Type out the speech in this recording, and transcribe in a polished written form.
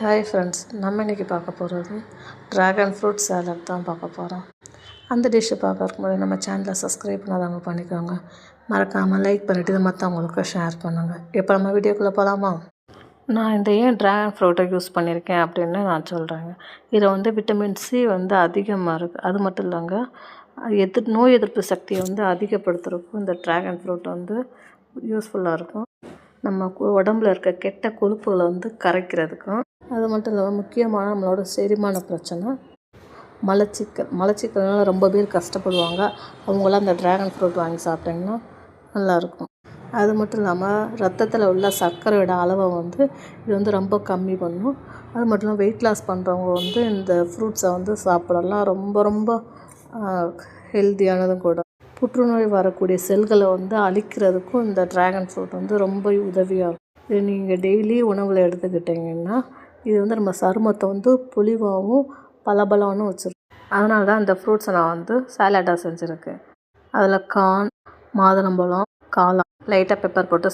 Hi friends, நம்ம இன்றைக்கி பார்க்க போகிறது ட்ராகன் ஃப்ரூட் சாலட் தான் பார்க்க போகிறோம். அந்த டிஷ்ஷை பார்க்கறதுக்கு முன்னாடி நம்ம சேனலை சப்ஸ்கிரைப் பண்ணாதவங்க பண்ணிக்கோங்க. மறக்காமல் லைக் பண்ணிவிட்டு இது மற்றவங்களுக்கு ஷேர் பண்ணுங்கள். இப்போ நம்ம வீடியோக்குள்ளே போகலாமா? நான் ஏன் ட்ராகன் ஃப்ரூட்டை யூஸ் பண்ணியிருக்கேன் அப்படின்னு நான் சொல்கிறேங்க. இதில் விட்டமின் சி அதிகமாக இருக்குது. அது மட்டும் இல்லைங்க, நோய் எதிர்ப்பு சக்தியை அதிகப்படுத்துறதுக்கும் இந்த ட்ராகன் ஃப்ரூட் யூஸ்ஃபுல்லாக இருக்கும். நம்ம உடம்புல இருக்க கெட்ட கொழுப்புகளை கரைக்கிறதுக்கும். அது மட்டும் இல்லாமல் முக்கியமான நம்மளோட செரிமான பிரச்சனை மலச்சிக்கல்னால ரொம்ப பேர் கஷ்டப்படுவாங்க. அவங்களாம் அந்த ட்ராகன் ஃப்ரூட் வாங்கி சாப்பிட்டிங்கன்னா நல்லாயிருக்கும். அது மட்டும் இல்லாமல் ரத்தத்தில் உள்ள சர்க்கரையோட அளவை இது ரொம்ப கம்மி பண்ணும். அது மட்டும் இல்லாமல் வெயிட் லாஸ் பண்ணுறவங்க இந்த ஃப்ரூட்ஸை சாப்பிடலாம். ரொம்ப ரொம்ப ஹெல்த்தியானதும் கூட. புற்றுநோய் வரக்கூடிய செல்களை அழிக்கிறதுக்கும் இந்த ட்ராகன் ஃப்ரூட் ரொம்ப உதவியாக இருக்கும். இது நீங்கள் டெய்லி உணவில் எடுத்துக்கிட்டிங்கன்னா இது நம்ம சருமத்தை பொலிவாகவும் பளபளன்னு வச்சுருக்கோம். அதனால தான் இந்த ஃப்ரூட்ஸை நான் சாலடாக செஞ்சுருக்கேன். அதில் கார்ன், மாதுளம்பழம், காளான், லைட்டாக பெப்பர் போட்டு